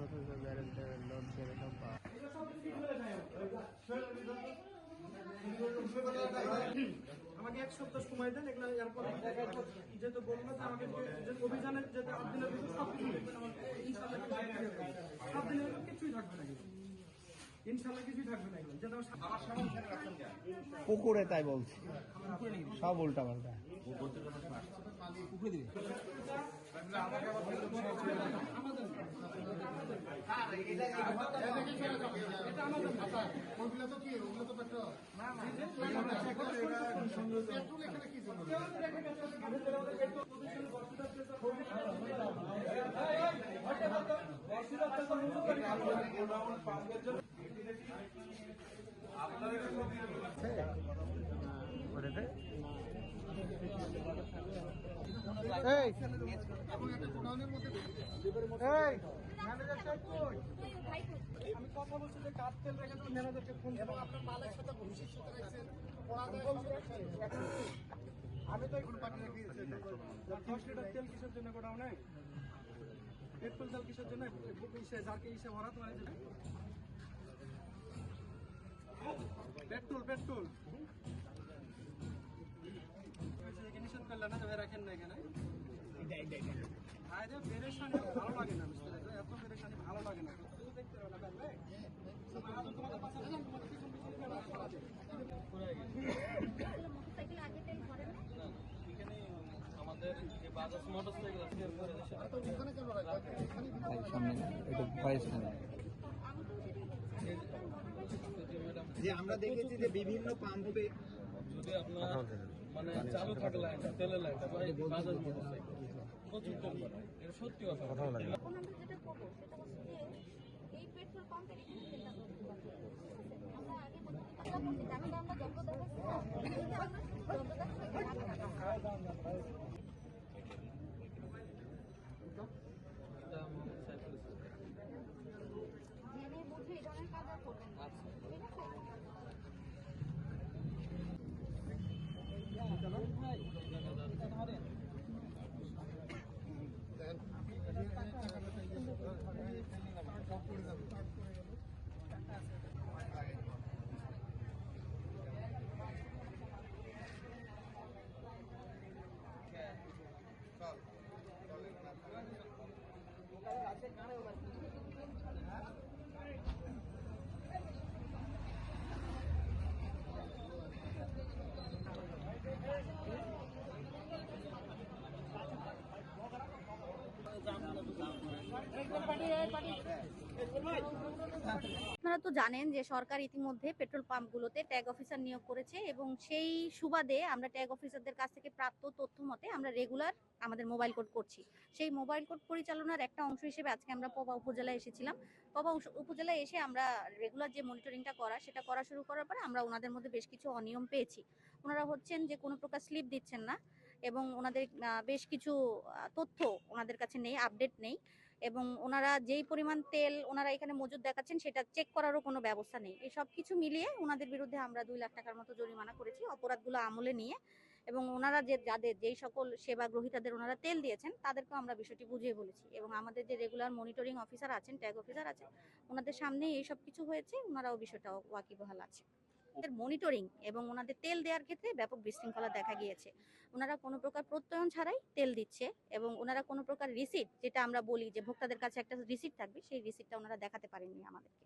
অথচ guarantor loan সেরকম পাওয়া। আমাকে 1 সপ্তাহ সময় দেন, এগুলো এরপর যেহেতু বললো যে আমাকে অভিযানের যেতে 8 দিনের ভিতরে সবকিছু দেখবেন, আমার ইনশাল্লাহ 7 দিনের ভিতরে কিছুই থাকবে না, ইনশাল্লাহ কিছুই থাকবে না। এগুলো যেটা পুকুরে তাই বলছি, সব উল্টা পাল্টা। আমি কথা বলছি যে কাঠ তেল রেখে দেবেন, ম্যানেজারকে ফোন এবং আপনার মালের সাথে ভবিষ্যৎ সাথে রাখছেন, আমি তো এখন পাঠিয়ে দিয়েছি। 10 লিটার তেল কিসের জন্য গোডাউনে? পেট্রোল তেল কিসের জন্য? যাকে ইসে ভরাত মানে পেট্রোল নিষেধ করলে না, রাখেন না এখানে। পেরেশানি ভালো লাগে না, এত পেরেশানি ভালো লাগে না। দেখতে হবে আমাদের যে বাজাজ মোটরসাইকেল আছে যে আমরা দেখেছি যে বিভিন্ন পাম্পে যদি আপনার মানে চালু থাকে লাইনটা, তেলের লাইনটা, বাজাজ মোটরসাইকেল প্রচুর তেল করে, এটা সত্যি কথা। এখন আমরা যেটা করবো সেটা হচ্ছে যে এই পেট্রোল পাম্পের এখানে তেলটা করতে পারবো। আমরা আগে পর্যন্ত আমরা যন্ত্র দেখাচ্ছি জেনে বুঝে এই ধরনের কাজ আর করবেন না, ঠিক আছে? আপনারা তো জানেন যে সরকার ইতিমধ্যে পেট্রোল পাম্পগুলোতে ট্যাগ অফিসার নিয়োগ করেছে এবং সেই সুবাদে আমরা ট্যাগ অফিসারদের কাছ থেকে প্রাপ্ত তথ্য মতে আমরা রেগুলার আমাদের মোবাইল কোড করছি। সেই মোবাইল কোড পরিচালনার একটা অংশ হিসেবে আজকে আমরা পবা উপজেলায় এসেছিলাম। পবা উপজেলায় এসে আমরা রেগুলার যে মনিটরিংটা সেটা করা শুরু করার পরে আমরা ওনাদের মধ্যে বেশ কিছু অনিয়ম পেয়েছি। ওনারা হচ্ছেন যে কোনো প্রকার স্লিপ দিচ্ছেন না এবং ওনাদের বেশ কিছু তথ্য ওনাদের কাছে নেই, আপডেট নেই, এবং ওনারা যেই পরিমাণ তেল ওনারা এখানে মজুদ দেখাচ্ছেন সেটা চেক করারও কোনো ব্যবস্থা নেই। এই সব কিছু মিলিয়ে ওনাদের বিরুদ্ধে আমরা 2 লাখ টাকার মতো জরিমানা করেছি অপরাধগুলো আমলে নিয়ে, এবং ওনারা যেই সকল সেবা গ্রহীতাদের ওনারা তেল দিয়েছেন তাদেরকেও আমরা বিষয়টি বুঝিয়ে বলেছি, এবং আমাদের যে রেগুলার মনিটরিং অফিসার আছেন, ট্যাগ অফিসার আছেন, ওনাদের সামনে এই সব কিছু হয়েছে, ওনারাও বিষয়টা ওয়াকিবহাল আছে। মনিটরিং এবং ওনাদের তেল দেওয়ার ক্ষেত্রে ব্যাপক বিশৃঙ্খলা দেখা গিয়েছে। ওনারা কোনো প্রকার প্রত্যয়ন ছাড়াই তেল দিচ্ছে এবং ওনারা কোনো প্রকার রিসিট, যেটা আমরা বলি যে ভোক্তাদের কাছে একটা রিসিট থাকবে, সেই রিসিটটা ওনারা দেখাতে পারেননি আমাদেরকে।